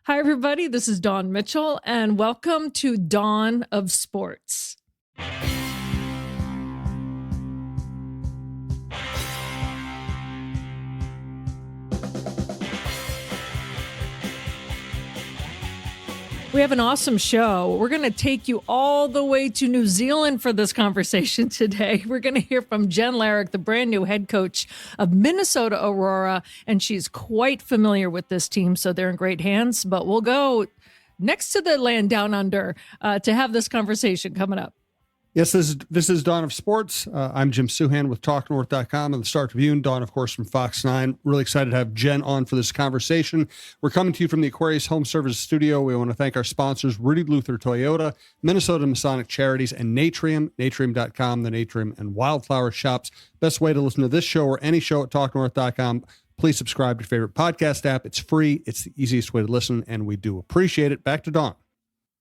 Hi, everybody. This is Dawn Mitchell, and welcome to Dawn of Sports. We have an awesome show. We're going to take you all the way to New Zealand for this conversation today. We're going to hear from Jen Larrick, the brand new head coach of Minnesota Aurora, and she's quite familiar with this team, so they're in great hands. But we'll go next to the land down under to have this conversation coming up. Yes, this is Dawn of Sports. I'm Jim Souhan with TalkNorth.com and the Star Tribune. Dawn, of course, from Fox9. Really excited to have Jen on for this conversation. We're coming to you from the Aquarius Home Services Studio. We want to thank our sponsors, Rudy Luther Toyota, Minnesota Masonic Charities, and Natrium, Natrium.com, the Natrium and Wildflower Shops. Best way to listen to this show or any show at TalkNorth.com. Please subscribe to your favorite podcast app. It's free. It's the easiest way to listen, and we do appreciate it. Back to Dawn.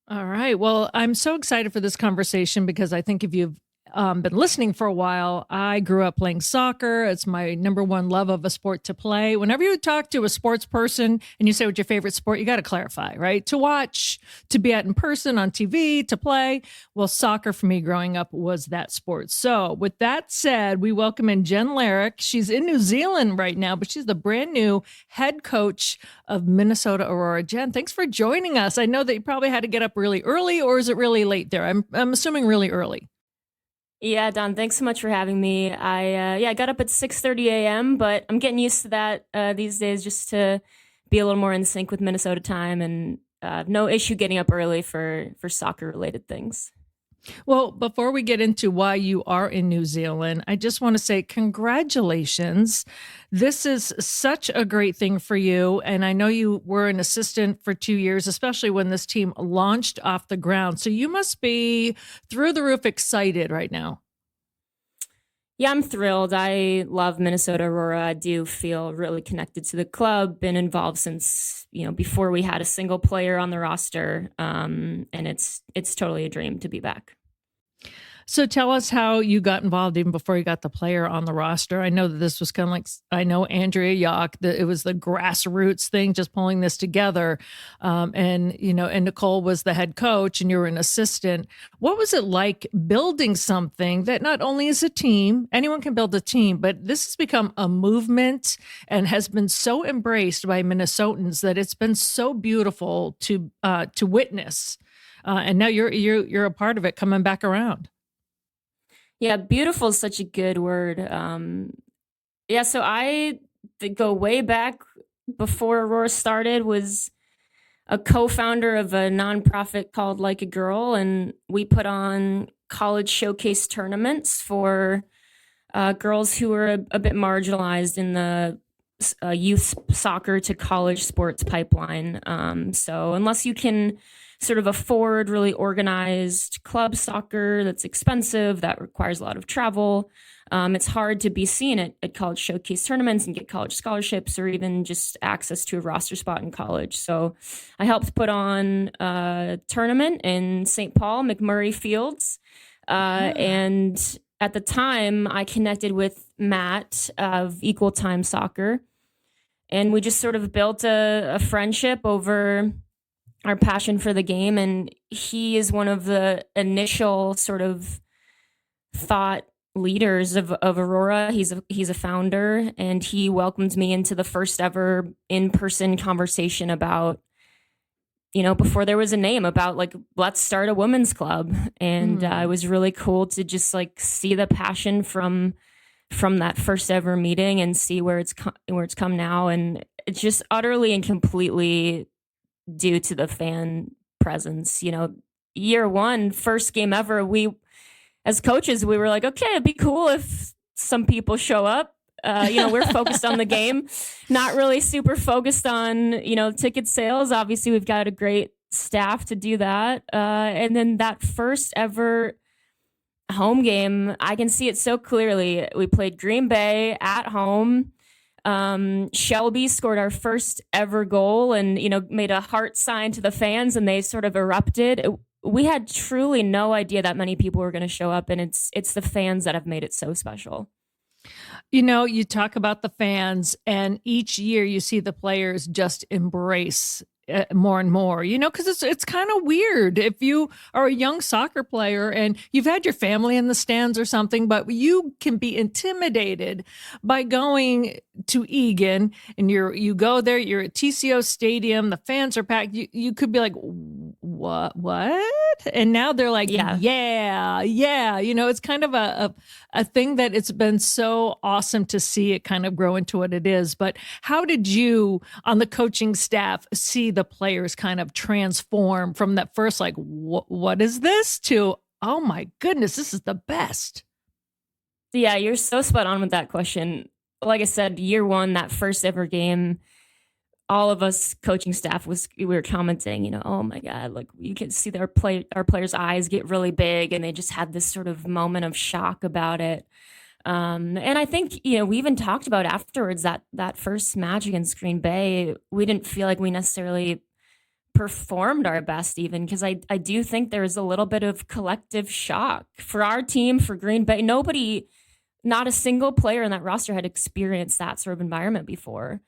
All right. Well, I'm so excited for this conversation because I think if you've been listening for a while, I grew up playing soccer. It's my number one love of a sport to play. Whenever you talk to a sports person and you say what's your favorite sport, you got to clarify, right? To watch, to be at in person, on TV, to play. Well, soccer for me growing up was that sport. So with that said, we welcome in Jen Larrick. She's in New Zealand right now, but she's the brand new head coach of Minnesota Aurora. Jen, thanks for joining us. I know that you probably had to get up really early, or is it really late there? I'm assuming really early. Yeah, Don, thanks so much for having me. I got up at 6:30 a.m., but I'm getting used to that these days just to be a little more in sync with Minnesota time, and no issue getting up early for soccer-related things. Well, before we get into why you are in New Zealand, I just want to say congratulations. This is such a great thing for you. And I know you were an assistant for 2 years, especially when this team launched off the ground. So you must be through the roof excited right now. Yeah, I'm thrilled. I love Minnesota Aurora. I do feel really connected to the club, been involved since, before we had a single player on the roster. And it's totally a dream to be back. So tell us how you got involved even before you got the player on the roster. I know that this was kind of like, I know Andrea Yock, that it was the grassroots thing, just pulling this together. And Nicole was the head coach and you were an assistant. What was it like building something that not only is a team, anyone can build a team, but this has become a movement and has been so embraced by Minnesotans that it's been so beautiful to witness. And now you're a part of it coming back around. Yeah, beautiful is such a good word. So I go way back before Aurora started, was a co-founder of a nonprofit called Like a Girl, and we put on college showcase tournaments for girls who were a bit marginalized in the youth soccer to college sports pipeline. So unless you can sort of afford really organized club soccer that's expensive, that requires a lot of travel, it's hard to be seen at college showcase tournaments and get college scholarships or even just access to a roster spot in college. So I helped put on a tournament in St. Paul, McMurray Fields. And at the time, I connected with Matt of Equal Time Soccer. And we just sort of built a friendship over our passion for the game. And he is one of the initial sort of thought leaders of Aurora. He's a founder, and he welcomed me into the first ever in-person conversation about, before there was a name, about like, let's start a women's club. And it was really cool to just like see the passion from that first ever meeting and see where it's come now. And it's just utterly and completely due to the fan presence. Year one, first game ever, we as coaches, we were like, okay, it'd be cool if some people show up. We're focused on the game, not really super focused on, ticket sales. Obviously, we've got a great staff to do that. And then that first ever home game, I can see it so clearly. We played Green Bay at home. Shelby scored our first ever goal and, made a heart sign to the fans, and they sort of erupted. We had truly no idea that many people were going to show up, and it's the fans that have made it so special. You talk about the fans, and each year you see the players just embrace more and more, because it's kind of weird if you are a young soccer player and you've had your family in the stands or something, but you can be intimidated by going to Egan and you go there, you're at TCO Stadium, the fans are packed. You could be like, what? And now they're like, yeah. It's kind of a thing that it's been so awesome to see it kind of grow into what it is. But how did you on the coaching staff see the players kind of transform from that first, like, what is this, to, oh my goodness, this is the best? Yeah, you're so spot on with that question. Like I said, year one, that first ever game, all of us coaching staff we were commenting, oh my God, like you can see our players' eyes get really big, and they just had this sort of moment of shock about it. And I think, we even talked about afterwards that first match against Green Bay, we didn't feel like we necessarily performed our best, even because I do think there was a little bit of collective shock for our team, for Green Bay. Not a single player in that roster had experienced that sort of environment before.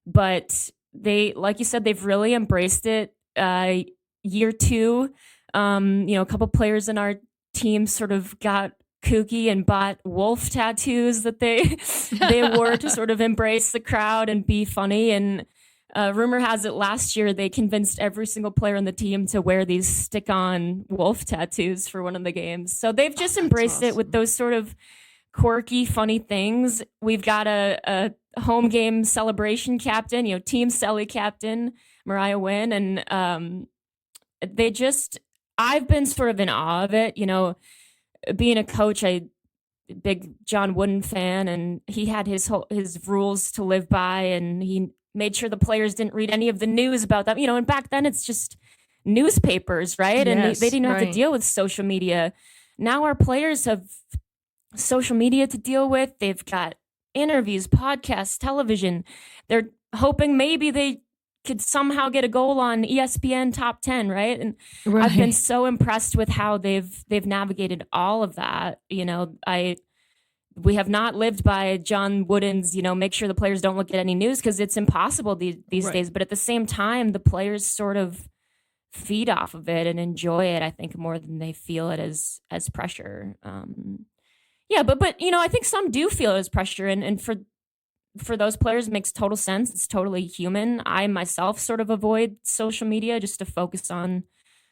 But they, like you said, they've really embraced it. Year two, a couple players in our team sort of got kooky and bought wolf tattoos that they wore to sort of embrace the crowd and be funny. And rumor has it last year they convinced every single player on the team to wear these stick-on wolf tattoos for one of the games. So they've just embraced it with those sort of quirky, funny things. We've got a home game celebration captain, Team Selly captain, Mariah Wynn. And I've been sort of in awe of it. Being a coach, big John Wooden fan, and he had his rules to live by, and he made sure the players didn't read any of the news about them. And back then it's just newspapers, right? And they didn't have to deal with social media. Now our players have social media to deal with. They've got interviews, podcasts, television. They're hoping maybe they could somehow get a goal on ESPN top 10, right? And I've been so impressed with how they've navigated all of that. We have not lived by John Wooden's, make sure the players don't look at any news, because it's impossible these days. But at the same time, the players sort of feed off of it and enjoy it, I think, more than they feel it as pressure. But I think some do feel it as pressure, and for those players, it makes total sense. It's totally human. I myself sort of avoid social media just to focus on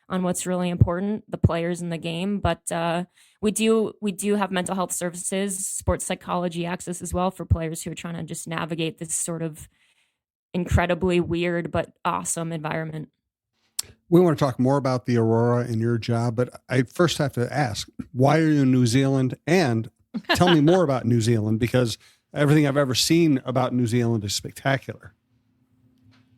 what's really important, the players in the game. But we do have mental health services, sports psychology access as well for players who are trying to just navigate this sort of incredibly weird but awesome environment. We want to talk more about the Aurora and your job, but I first have to ask, why are you in New Zealand? And tell me more about New Zealand, because everything I've ever seen about New Zealand is spectacular.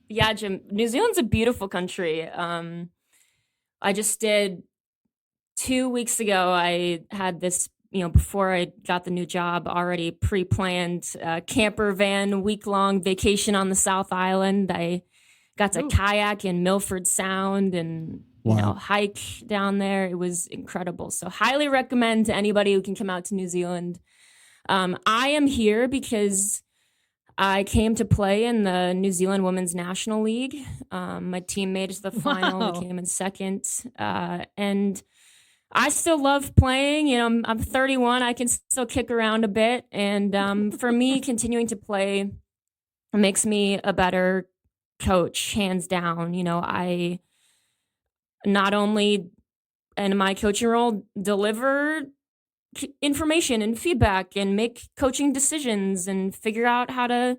Yeah, Jim, New Zealand's a beautiful country. I just did 2 weeks ago, I had this, before I got the new job, already pre-planned camper van week-long vacation on the South Island. I got to kayak in Milford Sound and hike down there. It was incredible. So highly recommend to anybody who can come out to New Zealand. I am here because I came to play in the New Zealand Women's National League. My team made it to the final. We came in second. And I still love playing. I'm 31. I can still kick around a bit. And for me, continuing to play makes me a better coach, hands down. I not only in my coaching role deliver information and feedback and make coaching decisions and figure out how to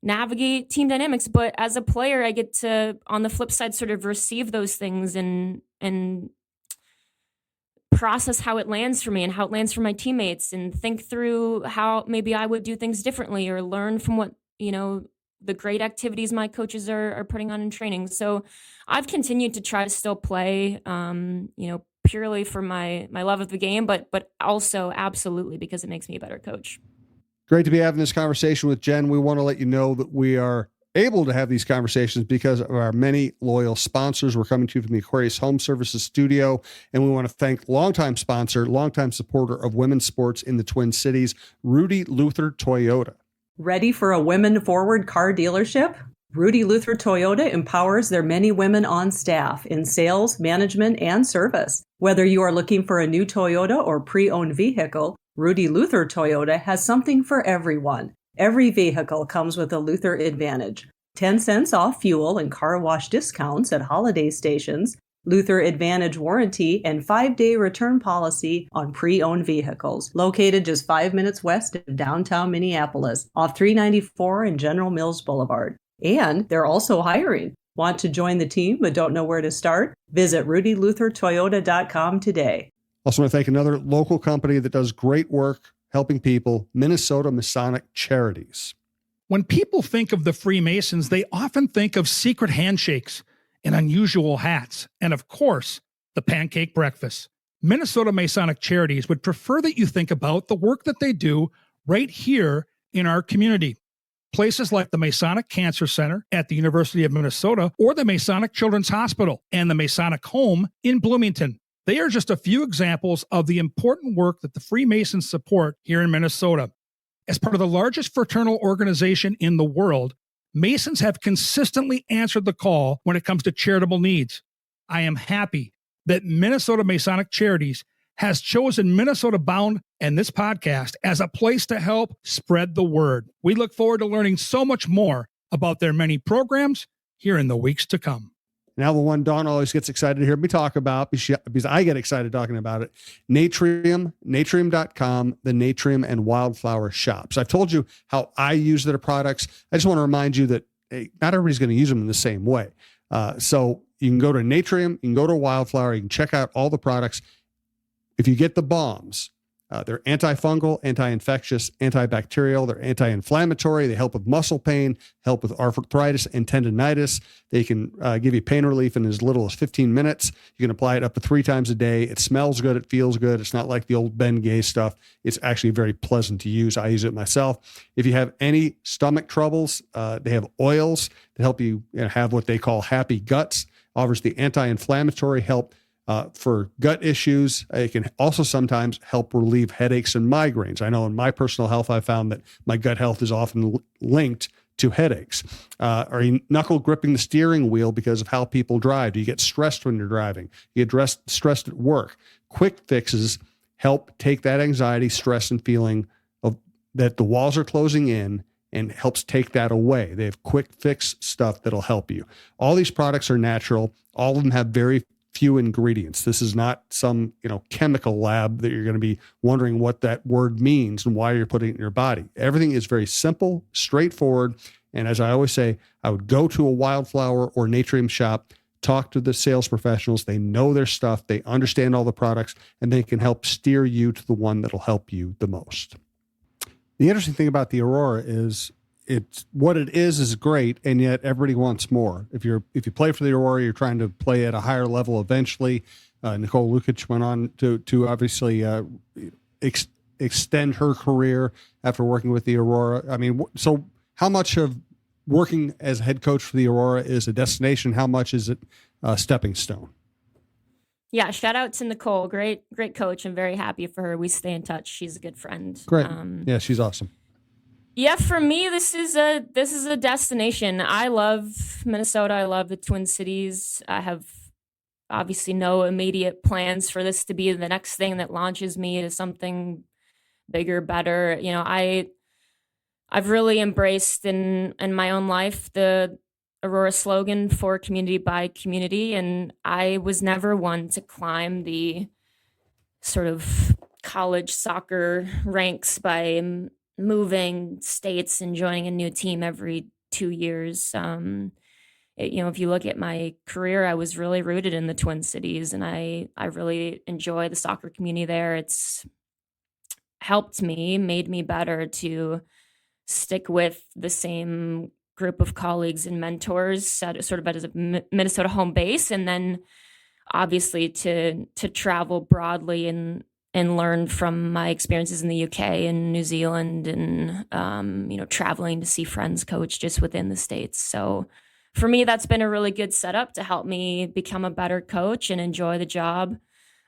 navigate team dynamics, but as a player, I get to, on the flip side, sort of receive those things and process how it lands for me and how it lands for my teammates, and think through how maybe I would do things differently, or learn from what, the great activities my coaches are putting on in training. So I've continued to try to still play, purely for my love of the game, but also absolutely because it makes me a better coach. Great to be having this conversation with Jen. We want to let you know that we are able to have these conversations because of our many loyal sponsors. We're coming to you from the Aquarius Home Services studio, and we want to thank longtime sponsor, longtime supporter of women's sports in the Twin Cities, Rudy Luther Toyota. Ready for a women-forward car dealership? Rudy Luther Toyota empowers their many women on staff in sales, management, and service. Whether you are looking for a new Toyota or pre-owned vehicle, Rudy Luther Toyota has something for everyone. Every vehicle comes with a Luther Advantage. 10 cents off fuel and car wash discounts at holiday stations, Luther Advantage warranty, and 5-day return policy on pre-owned vehicles. Located just 5 minutes west of downtown Minneapolis, off 394 and General Mills Boulevard. And they're also hiring. Want to join the team but don't know where to start? Visit rudyluthertoyota.com today. Also want to thank another local company that does great work helping people, Minnesota Masonic Charities. When people think of the Freemasons, they often think of secret handshakes and unusual hats, and of course, the pancake breakfast. Minnesota Masonic Charities would prefer that you think about the work that they do right here in our community. Places like the Masonic Cancer Center at the University of Minnesota or the Masonic Children's Hospital and the Masonic Home in Bloomington. They are just a few examples of the important work that the Freemasons support here in Minnesota. As part of the largest fraternal organization in the world, Masons have consistently answered the call when it comes to charitable needs. I am happy that Minnesota Masonic Charities has chosen Minnesota Bound and this podcast as a place to help spread the word. We look forward to learning so much more about their many programs here in the weeks to come. Now, the one Dawn always gets excited to hear me talk about, because I get excited talking about it, Natrium.com, the Natrium and Wildflower Shops. I've told you how I use their products. I just want to remind you that not everybody's going to use them in the same way. So you can go to Natrium, you can go to Wildflower, you can check out all the products. If you get the bombs, they're antifungal, anti-infectious, antibacterial. They're anti-inflammatory. They help with muscle pain, help with arthritis and tendonitis. They can give you pain relief in as little as 15 minutes. You can apply it up to 3 times a day. It smells good. It feels good. It's not like the old Ben Gay stuff. It's actually very pleasant to use. I use it myself. If you have any stomach troubles, they have oils to help you have what they call happy guts. Offers the anti-inflammatory help for gut issues. It can also sometimes help relieve headaches and migraines. I know in my personal health, I found that my gut health is often linked to headaches. Are you knuckle gripping the steering wheel because of how people drive? Do you get stressed when you're driving? You get stressed at work? Quick fixes help take that anxiety, stress, and feeling of that the walls are closing in, and helps take that away. They have quick fix stuff that'll help you. All these products are natural. All of them have very few ingredients. This is not some, chemical lab that you're going to be wondering what that word means and why you're putting it in your body. Everything is very simple, straightforward. And as I always say, I would go to a Wildflower or Natrium shop, talk to the sales professionals. They know their stuff. They understand all the products, and they can help steer you to the one that'll help you the most. The interesting thing about the Aurora is it's what it is great, and yet everybody wants more. If you play for the Aurora, you're trying to play at a higher level eventually. Nicole Lukic went on to obviously extend her career after working with the Aurora. I mean, so how much of working as a head coach for the Aurora is a destination? How much is it a stepping stone? Yeah, shout out to Nicole. Great coach. I'm very happy for her. We stay in touch. She's a good friend. Great. Yeah, she's awesome. Yeah, for me, this is a destination. I love Minnesota. I love the Twin Cities. I have obviously no immediate plans for this to be the next thing that launches me to something bigger, better. I've really embraced in my own life the Aurora slogan for community by community, and I was never one to climb the sort of college soccer ranks by moving states and joining a new team every 2 years. If you look at my career, I was really rooted in the Twin Cities, and I really enjoy the soccer community there. It's helped me, made me better to stick with the same group of colleagues and mentors, sort of as a Minnesota home base, and then obviously to travel broadly and learn from my experiences in the UK and New Zealand, and traveling to see friends coach just within the States. So for me, that's been a really good setup to help me become a better coach and enjoy the job.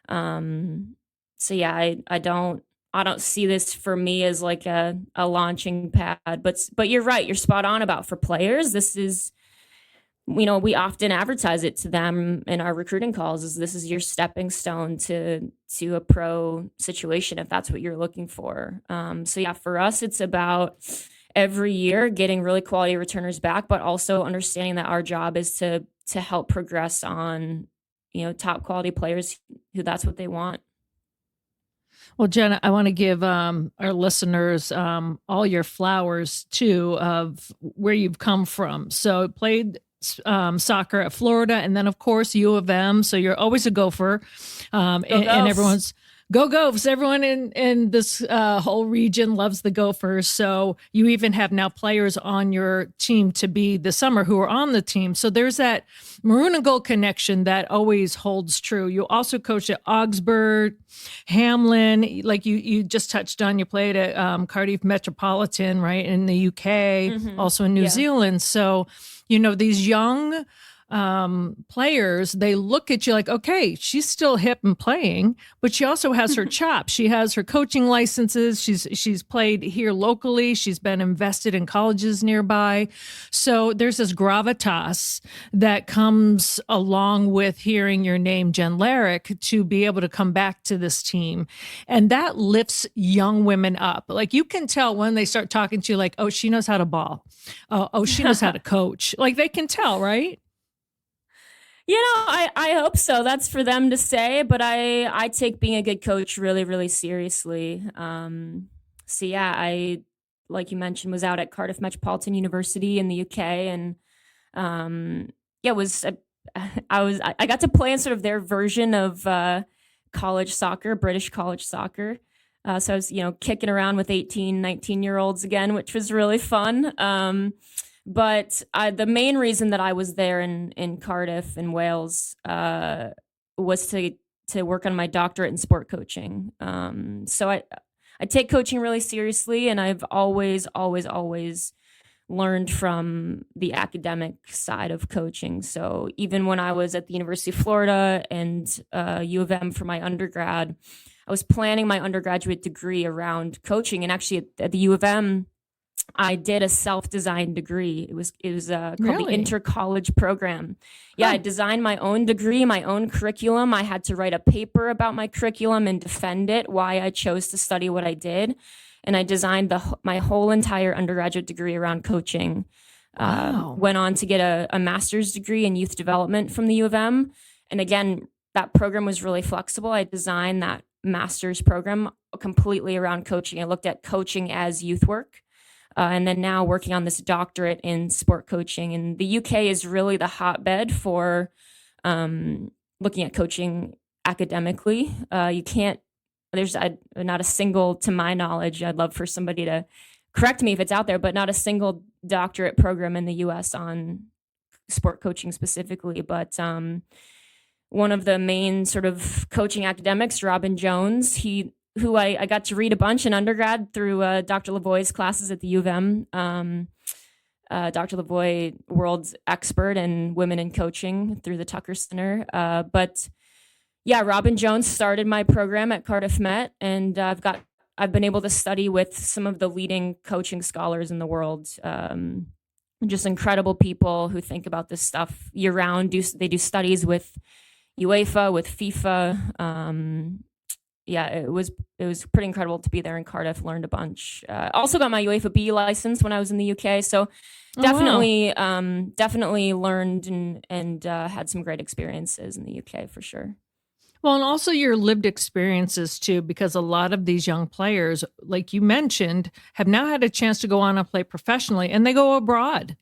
So yeah, I don't see this for me as like a launching pad, but you're right. You're spot on about for players. This is we often advertise it to them in our recruiting calls as this is your stepping stone to a pro situation if that's what you're looking for. So yeah, for us, it's about every year getting really quality returners back, but also understanding that our job is to help progress on, top quality players who that's what they want. Well, Jen, I want to give our listeners all your flowers too of where you've come from. So played soccer at Florida, and then of course U of M. So you're always a Gopher, and everyone's go Gophers. Everyone in this whole region loves the Gophers. So you even have now players on your team to be this summer who are on the team. So there's that maroon and gold connection that always holds true. You also coached at Augsburg, Hamlin, like you just touched on. You played at Cardiff Metropolitan, right, in the UK, also in New Zealand. So these young players, they look at you like, okay, she's still hip and playing, but she also has her chops. She has her coaching licenses. She's played here locally. She's been invested in colleges nearby. So there's this gravitas that comes along with hearing your name, Jen Larrick, to be able to come back to this team. And that lifts young women up. Like you can tell when they start talking to you like, oh, she knows how to ball. Oh, she knows how to coach. Like they can tell, right? I hope so. That's for them to say, but I take being a good coach really, really seriously. So yeah, I, like you mentioned, was out at Cardiff Metropolitan University in the UK, and I got to play in sort of their version of college soccer, British college soccer. So I was, kicking around with 18, 19-year-olds again, which was really fun. But the main reason that I was there in Cardiff in Wales was to work on my doctorate in sport coaching. So I take coaching really seriously, and I've always learned from the academic side of coaching. So even when I was at the University of Florida and U of M for my undergrad, I was planning my undergraduate degree around coaching. And actually at the U of M, I did a self-designed degree. It was called the Inter-College Program. Yeah, I designed my own degree, my own curriculum. I had to write a paper about my curriculum and defend it, why I chose to study what I did. And I designed my whole entire undergraduate degree around coaching. Went on to get a master's degree in youth development from the U of M. And again, that program was really flexible. I designed that master's program completely around coaching. I looked at coaching as youth work. And then now working on this doctorate in sport coaching. And the UK is really the hotbed for looking at coaching academically. There's not a single, to my knowledge, I'd love for somebody to correct me if it's out there, but not a single doctorate program in the US on sport coaching specifically. But one of the main sort of coaching academics, Robin Jones, who I got to read a bunch in undergrad through Dr. Lavoie's classes at the U of M. Dr. Lavoie, world's expert in women in coaching through the Tucker Center. But yeah, Robin Jones started my program at Cardiff Met, and I've been able to study with some of the leading coaching scholars in the world. Just incredible people who think about this stuff year round. They do studies with UEFA, with FIFA. It was pretty incredible to be there in Cardiff. Learned a bunch. Also got my UEFA B license when I was in the UK. So definitely learned and had some great experiences in the UK for sure. Well, and also your lived experiences too, because a lot of these young players, like you mentioned, have now had a chance to go on and play professionally, and they go abroad.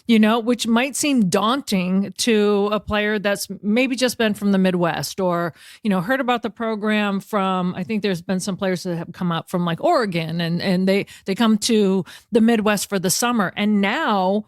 Which might seem daunting to a player that's maybe just been from the Midwest or, heard about the program from, I think there's been some players that have come out from like Oregon and they come to the Midwest for the summer. And now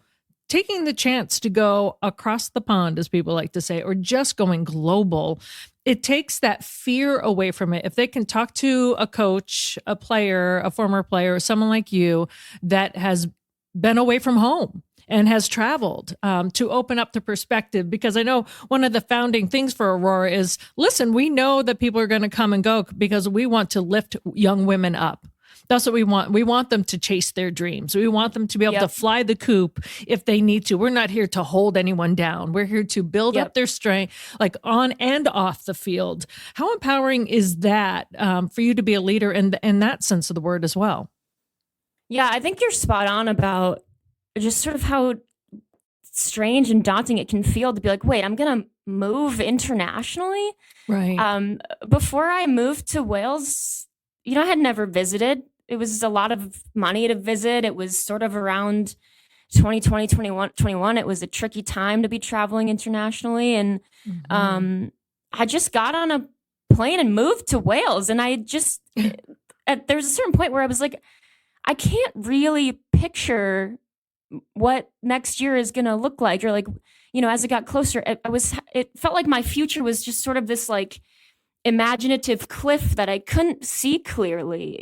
taking the chance to go across the pond, as people like to say, or just going global, it takes that fear away from it. If they can talk to a coach, a player, a former player, someone like you that has been away from home and has traveled to open up the perspective. Because I know one of the founding things for Aurora is, listen, we know that people are going to come and go because we want to lift young women up. That's what we want. We want them to chase their dreams. We want them to be able to fly the coop if they need to. We're not here to hold anyone down. We're here to build up their strength, like on and off the field. How empowering is that for you to be a leader in that sense of the word as well? Yeah, I think you're spot on about just sort of how strange and daunting it can feel to be like, wait, I'm going to move internationally. Right. Before I moved to Wales, I had never visited. It was a lot of money to visit. It was sort of around 2020, 21. It was a tricky time to be traveling internationally. And I just got on a plane and moved to Wales. And I just, there's a certain point where I was like, I can't really picture what next year is going to look like. Or like, as it got closer, it felt like my future was just sort of this like imaginative cliff that I couldn't see clearly,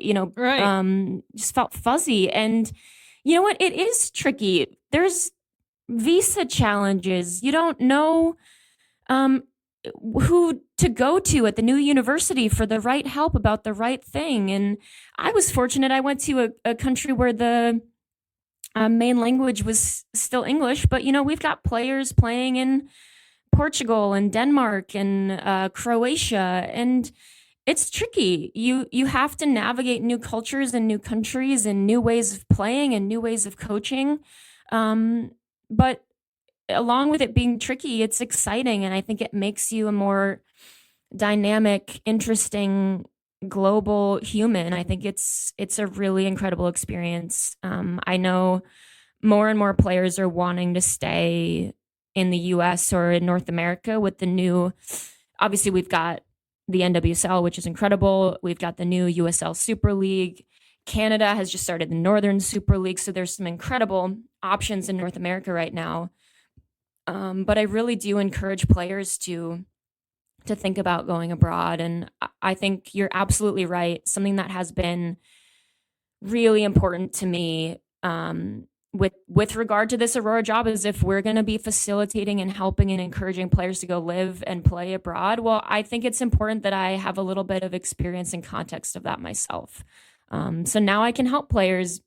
just felt fuzzy. And you know what? It is tricky. There's visa challenges. You don't know who to go to at the new university for the right help about the right thing. And I was fortunate. I went to a country where the main language was still English, but we've got players playing in Portugal and Denmark and Croatia, and it's tricky. You have to navigate new cultures and new countries and new ways of playing and new ways of coaching. But along with it being tricky, it's exciting, and I think it makes you a more dynamic, interesting, global human. I think it's a really incredible experience. I know more and more players are wanting to stay in the US or in North America with the new, obviously we've got the NWSL, which is incredible. We've got the new USL Super League. Canada has just started the Northern Super League. So there's some incredible options in North America right now. But I really do encourage players to think about going abroad. And I think you're absolutely right. Something that has been really important to me with regard to this Aurora job is if we're going to be facilitating and helping and encouraging players to go live and play abroad, well, I think it's important that I have a little bit of experience and context of that myself. So now I can help players,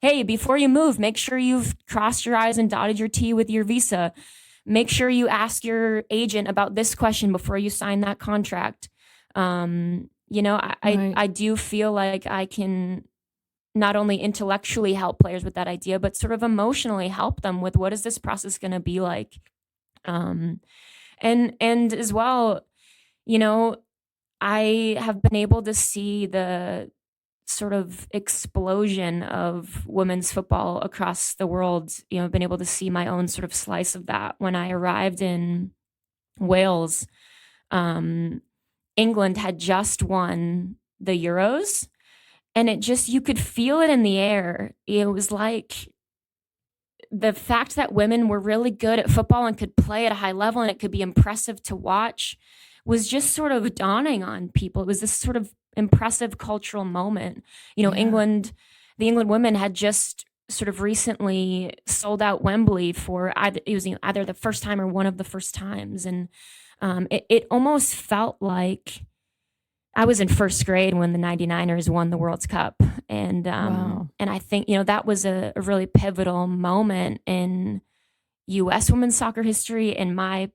hey, before you move, make sure you've crossed your I's and dotted your T with your visa. Make sure you ask your agent about this question before you sign that contract. Right. I do feel like I can not only intellectually help players with that idea, but sort of emotionally help them with what is this process going to be like. And as well, I have been able to see the sort of explosion of women's football across the world. I've been able to see my own sort of slice of that. When I arrived in Wales, England had just won the Euros. And you could feel it in the air. It was like the fact that women were really good at football and could play at a high level and it could be impressive to watch was just sort of dawning on people. It was this sort of impressive cultural moment. The England women had just sort of recently sold out Wembley for either the first time or one of the first times. And it almost felt like I was in first grade when the 99ers won the World Cup. And wow. And I think, that was a really pivotal moment in U.S. women's soccer history, in my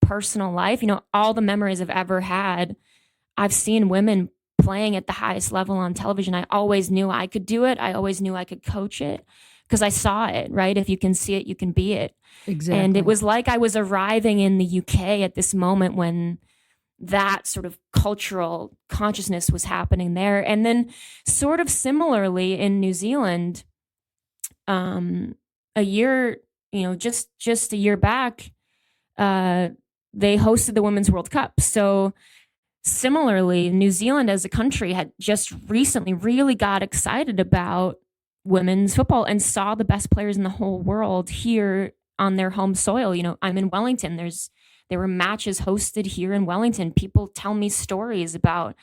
personal life. All the memories I've ever had, I've seen women playing at the highest level on television. I always knew I could do it. I always knew I could coach it because I saw it, right? If you can see it, you can be it. Exactly. And it was like I was arriving in the UK at this moment when that sort of cultural consciousness was happening there. And then sort of similarly in New Zealand, a year, just a year back, they hosted the Women's World Cup. So similarly, New Zealand as a country had just recently really got excited about women's football and saw the best players in the whole world here on their home soil. I'm in Wellington. There were matches hosted here in Wellington. People tell me stories about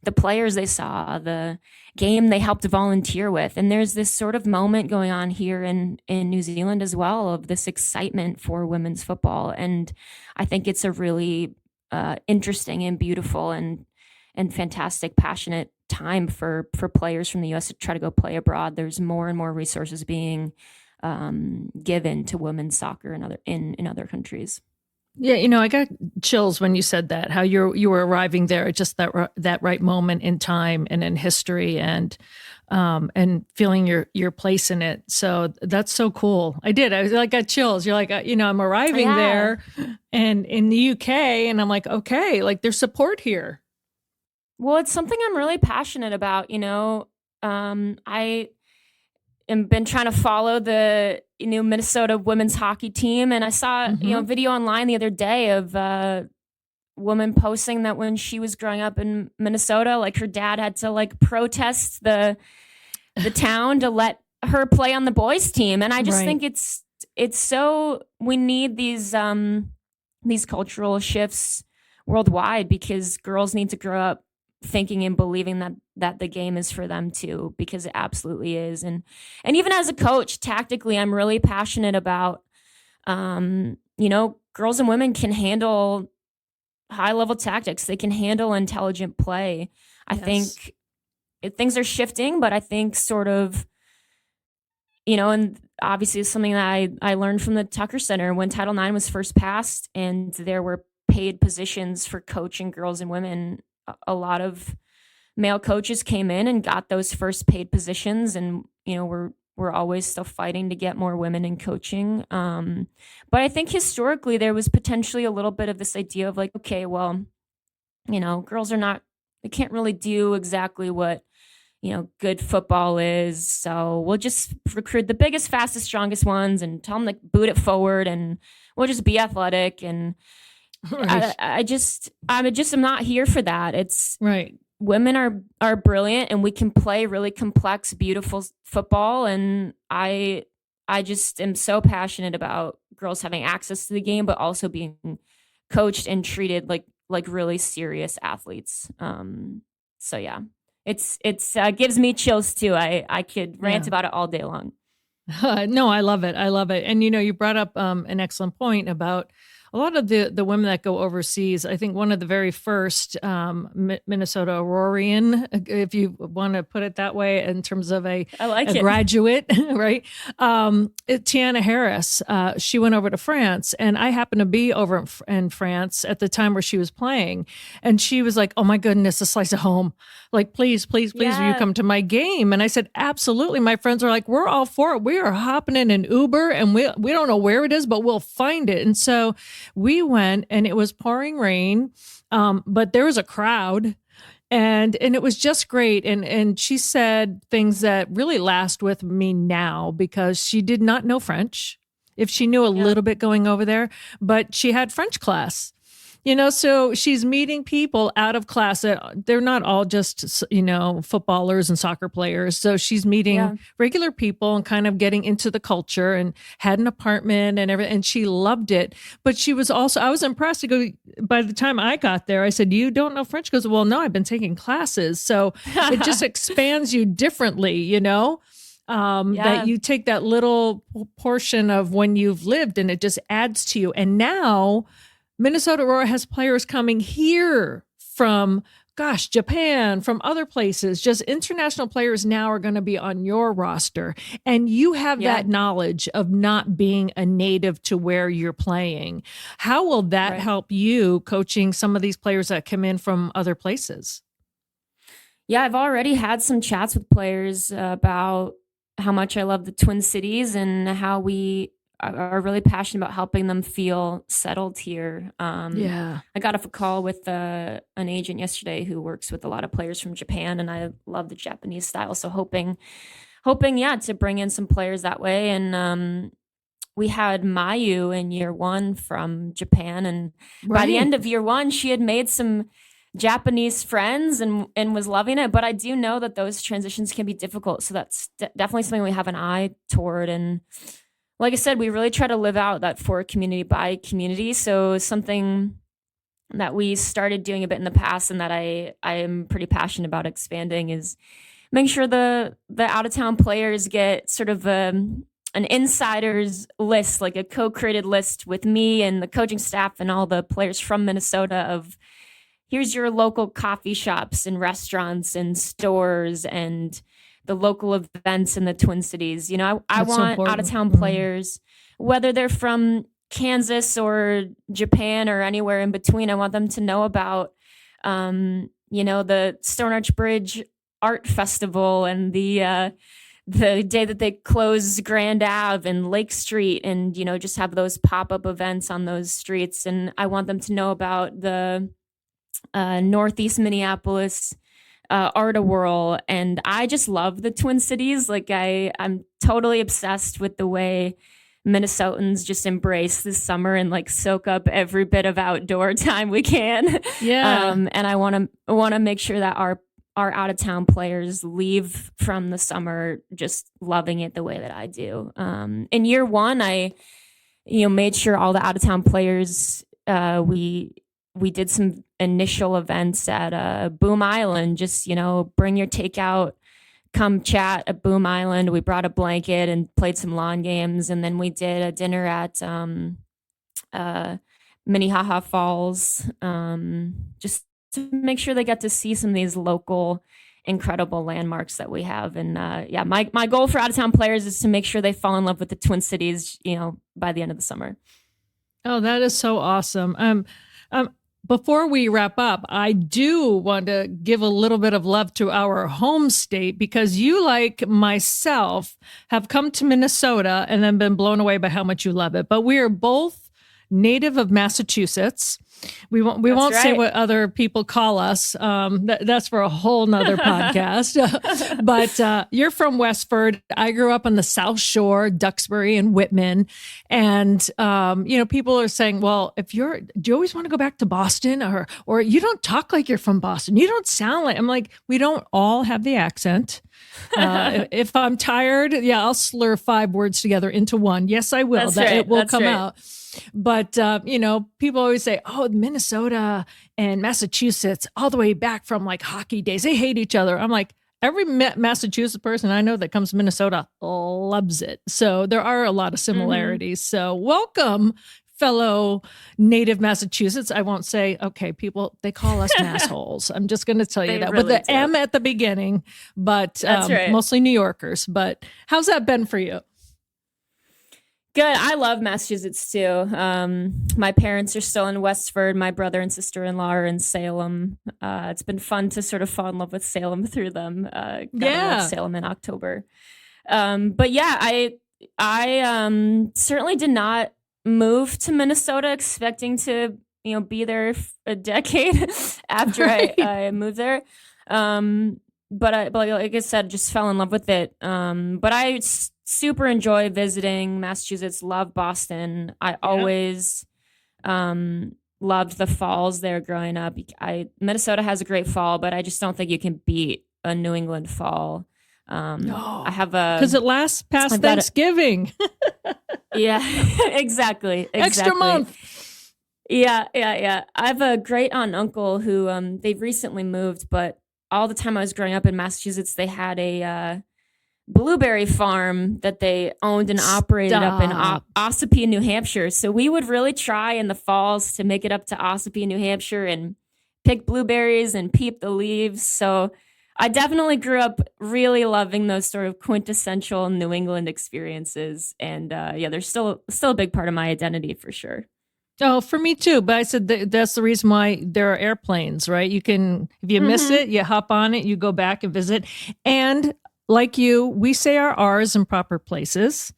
the players they saw, the game they helped volunteer with. And there's this sort of moment going on here in New Zealand as well of this excitement for women's football. And I think it's a really interesting and beautiful and and fantastic, passionate time for players from the U.S. to try to go play abroad. There's more and more resources being given to women's soccer in other countries. Yeah, I got chills when you said that, how you were arriving there at just that right moment in time and in history, and feeling your place in it. So that's so cool. I got chills. You're like, I'm arriving there and in the UK, and I'm like, okay, like there's support here. Well, it's something I'm really passionate about. I have been trying to follow the Minnesota women's hockey team, and I saw a video online the other day of a woman posting that when she was growing up in Minnesota, like her dad had to like protest the town to let her play on the boys team, and I just think it's so, we need these cultural shifts worldwide, because girls need to grow up thinking and believing that the game is for them too, because it absolutely is. And even as a coach, tactically, I'm really passionate about, girls and women can handle high level tactics. They can handle intelligent play. I think things are shifting, but I think sort of, and obviously it's something that I learned from the Tucker Center when Title IX was first passed and there were paid positions for coaching girls and women. A lot of male coaches came in and got those first paid positions, and we're always still fighting to get more women in coaching. But I think historically there was potentially a little bit of this idea of like, okay, well, girls they can't really do exactly what good football is, so we'll just recruit the biggest, fastest, strongest ones and tell them to boot it forward, and we'll just be athletic. And right. I'm not here for that. It's right. Women are brilliant, and we can play really complex, beautiful football. And I just am so passionate about girls having access to the game, but also being coached and treated like really serious athletes. So yeah, it's gives me chills too. I could rant about it all day long. No, I love it. And you brought up an excellent point about a lot of the women that go overseas. I think one of the very first Minnesota Aurorian, if you want to put it that way, in terms of a graduate, right? Tiana Harris, she went over to France, and I happened to be over in France at the time where she was playing, and she was like, "Oh my goodness, a slice of home! Like, please, will you come to my game?" And I said, "Absolutely." My friends are like, "We're all for it. We are hopping in an Uber, and we don't know where it is, but we'll find it." And so we went, and it was pouring rain, but there was a crowd, and it was just great. And she said things that really last with me now, because she did not know French, if she knew a little bit going over there, but she had French class. So she's meeting people out of class. They're not all just, footballers and soccer players. So she's meeting regular people and kind of getting into the culture, and had an apartment and everything. And she loved it. But she was also, I was impressed to go, by the time I got there, I said, "You don't know French?" She goes, "Well, no, I've been taking classes." So it just expands you differently, that you take that little portion of when you've lived, and it just adds to you. And now Minnesota Aurora has players coming here from, Japan, from other places. Just international players now are going to be on your roster. And you have that knowledge of not being a native to where you're playing. How will that help you coaching some of these players that come in from other places? Yeah, I've already had some chats with players about how much I love the Twin Cities and how we are really passionate about helping them feel settled here. I got off a call with an agent yesterday who works with a lot of players from Japan, and I love the Japanese style. So hoping, to bring in some players that way. And we had Mayu in year one from Japan, and by the end of year one, she had made some Japanese friends and was loving it. But I do know that those transitions can be difficult. So that's definitely something we have an eye toward. And like I said, we really try to live out that for community by community. So something that we started doing a bit in the past, and that I am pretty passionate about expanding, is making sure the out of town players get sort of an insiders list, like a co-created list with me and the coaching staff and all the players from Minnesota of, here's your local coffee shops and restaurants and stores and the local events in the Twin Cities. You know, I want out of town players, whether they're from Kansas or Japan or anywhere in between. I want them to know about, you know, the Stone Arch Bridge Art Festival and the day that they close Grand Ave and Lake Street, and, you know, just have those pop-up events on those streets. And I want them to know about the Northeast Minneapolis Art-A-Whirl. And I just love the Twin Cities. Like I'm totally obsessed with the way Minnesotans just embrace the summer and like soak up every bit of outdoor time we can. Yeah. And I want to make sure that our out of town players leave from the summer just loving it the way that I do. In year one, I, you know, made sure all the out of town players, we did some initial events at Boom Island. Just, you know, bring your takeout, come chat at Boom Island. We brought a blanket and played some lawn games, and then we did a dinner at Minnehaha Falls, just to make sure they got to see some of these local incredible landmarks that we have. And yeah, my goal for out of town players is to make sure they fall in love with the Twin Cities, you know, by the end of the summer. Oh, that is so awesome. Before we wrap up, I do want to give a little bit of love to our home state, because you, like myself, have come to Minnesota and then been blown away by how much you love it. But we are both native of Massachusetts. We won't say what other people call us. That's for a whole nother podcast. But you're from Westford. I grew up on the South Shore, Duxbury and Whitman. And, you know, people are saying, well, do you always want to go back to Boston, or you don't talk like you're from Boston? You don't sound like, I'm like, we don't all have the accent. If I'm tired, yeah, I'll slur 5 words together into one. Yes, I will. It will come out. But, you know, people always say, oh, Minnesota and Massachusetts, all the way back from like hockey days, they hate each other. I'm like, every Massachusetts person I know that comes to Minnesota loves it. So there are a lot of similarities. So welcome, fellow native Massachusetts. I won't say, okay, people, they call us massholes. I'm just going to tell you that really with the M at the beginning, but mostly New Yorkers. But how's that been for you? Good. I love Massachusetts too. My parents are still in Westford. My brother and sister-in-law are in Salem. It's been fun to sort of fall in love with Salem through them. Got to love Salem in October. But yeah, I certainly did not move to Minnesota expecting to, you know, be there a decade after I moved there. But like I said, just fell in love with it. But I super enjoy visiting Massachusetts. Love Boston. I always loved the falls there growing up. Minnesota has a great fall, but I just don't think you can beat a New England fall. No, I have because it lasts past Thanksgiving. Yeah, exactly. Extra month. Yeah. I have a great aunt and uncle who they've recently moved, but all the time I was growing up in Massachusetts, they had a blueberry farm that they owned and operated up in Ossipee, New Hampshire. So we would really try in the falls to make it up to Ossipee, New Hampshire, and pick blueberries and peep the leaves. So I definitely grew up really loving those sort of quintessential New England experiences. And yeah, they're still a big part of my identity for sure. Oh, for me too. But I said that's the reason why there are airplanes, right? You can, if you miss it, you hop on it, you go back and visit. And like you, we say our R's in proper places.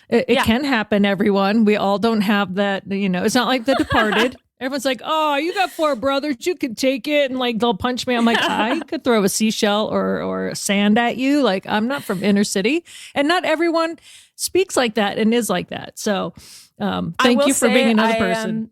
It can happen, everyone. We all don't have that, you know, it's not like The Departed. Everyone's like, oh, you got 4 brothers, you can take it. And like, they'll punch me. I'm like, I could throw a seashell or sand at you. Like, I'm not from inner city. And not everyone speaks like that and is like that. So thank you for being another person.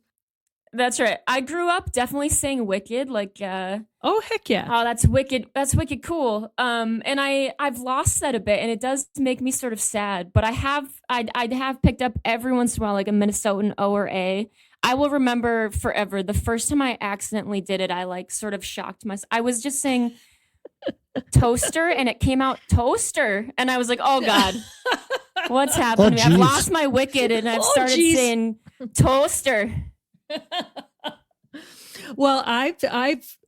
That's right. I grew up definitely saying wicked, like oh heck yeah. Oh, that's wicked cool. And I've lost that a bit, and it does make me sort of sad. But I have picked up every once in a while like a Minnesotan O or A. I will remember forever the first time I accidentally did it. I like sort of shocked myself. I was just saying toaster, and it came out toaster, and I was like, oh God, what's happened to me? I've lost my wicked, and I've started saying toaster. Well,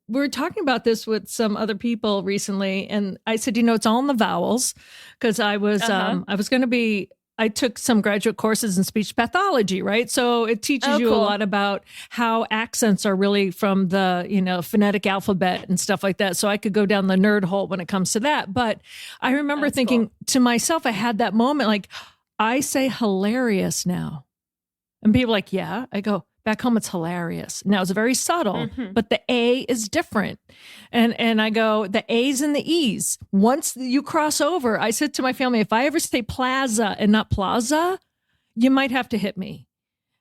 we were talking about this with some other people recently, and I said, it's all in the vowels, because I was going to be. I took some graduate courses in speech pathology, right? So it teaches you a lot about how accents are really from the, phonetic alphabet and stuff like that. So I could go down the nerd hole when it comes to that. But I remember thinking to myself, I had that moment, like, I say hilarious now. And people are like, yeah. I go, back home, it's hilarious. Now, it's very subtle, but the A is different. And I go, the A's and the E's. Once you cross over, I said to my family, if I ever say plaza and not plaza, you might have to hit me.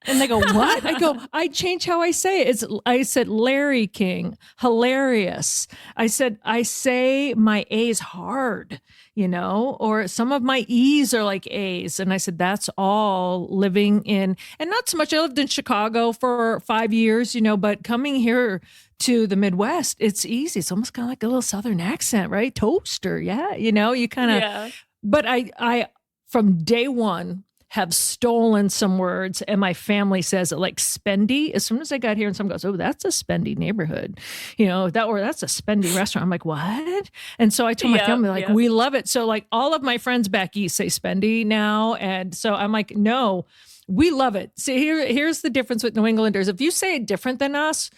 And they go, what? I go, I change how I say it. I said, Larry King, hilarious. I said, I say my A's hard, or some of my E's are like A's. And I said, that's all living in, and not so much. I lived in Chicago for 5 years, but coming here to the Midwest, it's easy. It's almost kind of like a little Southern accent, right? Toaster. Yeah. You kind of, but I, from day one, have stolen some words, and my family says it, like spendy. As soon as I got here and someone goes, oh, that's a spendy neighborhood, that's a spendy restaurant. I'm like, what? And so I told my family, like, we love it. So like all of my friends back east say spendy now. And so I'm like, no, we love it. See, here's the difference with New Englanders. If you say it different than us,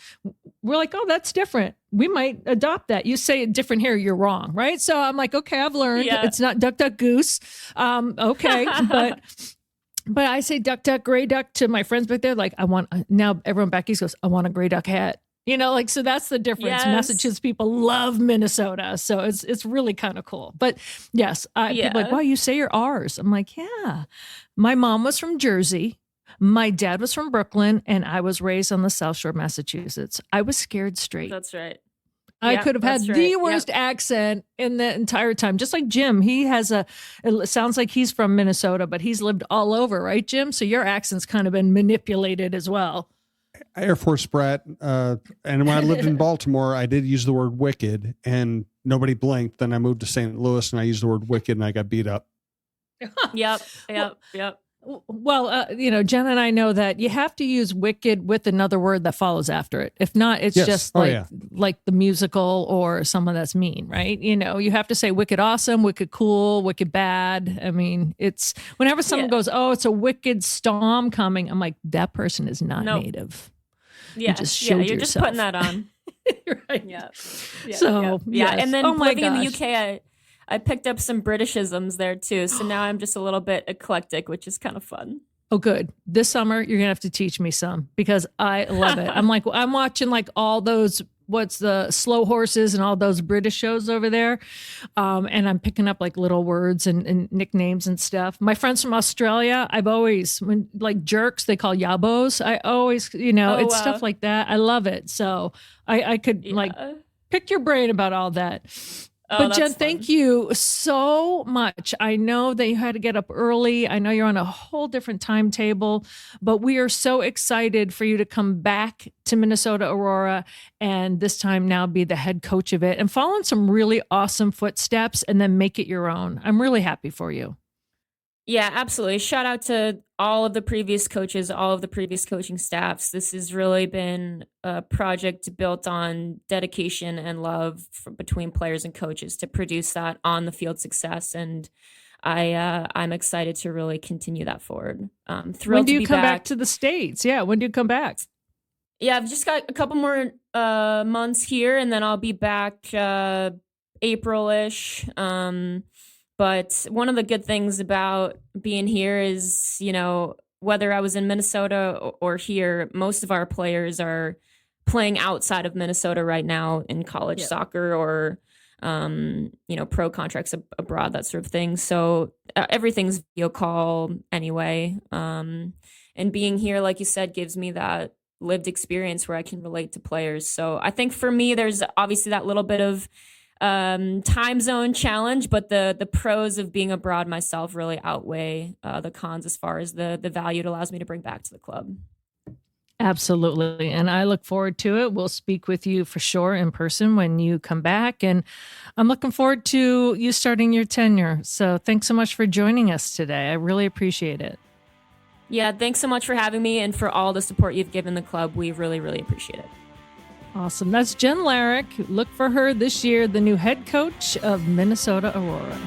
we're like, oh, that's different. We might adopt that. You say it different here, you're wrong, right? So I'm like, okay, I've learned. It's not duck, duck, goose. Okay, but I say duck, duck, gray duck to my friends back there. Like, now everyone back east goes, I want a gray duck hat. So that's the difference. Yes. Massachusetts people love Minnesota. So it's really kind of cool. But yes, people are like, wow, you say your R's. I'm like, yeah. My mom was from Jersey. My dad was from Brooklyn, and I was raised on the South Shore of Massachusetts. I was scared straight. That's right. I could have had the worst accent in the entire time. Just like Jim, it sounds like he's from Minnesota, but he's lived all over, right, Jim? So your accent's kind of been manipulated as well. Air Force brat. And when I lived in Baltimore, I did use the word wicked, and nobody blinked. Then I moved to St. Louis, and I used the word wicked, and I got beat up. Yep. Well, Jen and I know that you have to use wicked with another word that follows after it. If not, it's just like the musical or someone that's mean, right? You have to say wicked awesome, wicked cool, wicked bad. I mean, it's whenever someone goes, oh, it's a wicked storm coming. I'm like, that person is not native. Yeah. You just showed you're yourself. just putting that on. Right. Yeah. So, yes. And then living in the gosh. UK, I picked up some Britishisms there too. So now I'm just a little bit eclectic, which is kind of fun. Oh, good. This summer, you're going to have to teach me some because I love it. I'm watching like all those, what's the Slow Horses and all those British shows over there. And I'm picking up like little words and nicknames and stuff. My friends from Australia, like jerks, they call yabos. I always, it's stuff like that. I love it. So I could pick your brain about all that. But Jen, thank you so much. I know that you had to get up early. I know you're on a whole different timetable, but we are so excited for you to come back to Minnesota Aurora and this time now be the head coach of it and follow in some really awesome footsteps and then make it your own. I'm really happy for you. Yeah, absolutely. Shout out to all of the previous coaches, all of the previous coaching staffs. This has really been a project built on dedication and love between players and coaches to produce that on the field success. And I'm excited to really continue that forward. Thrilled when do you to be come back to the States? Yeah, when do you come back? Yeah, I've just got a couple more months here, and then I'll be back April-ish. But one of the good things about being here is, whether I was in Minnesota or here, most of our players are playing outside of Minnesota right now in college soccer or, pro contracts abroad, that sort of thing. So everything's video call anyway. And being here, like you said, gives me that lived experience where I can relate to players. So I think for me, there's obviously that little bit of time zone challenge, but the pros of being abroad myself really outweigh the cons as far as the value it allows me to bring back to the club. Absolutely. And I look forward to it. We'll speak with you for sure in person when you come back. And I'm looking forward to you starting your tenure. So thanks so much for joining us today. I really appreciate it. Yeah, thanks so much for having me and for all the support you've given the club. We really, really appreciate it. Awesome. That's Jen Larrick. Look for her this year, the new head coach of Minnesota Aurora.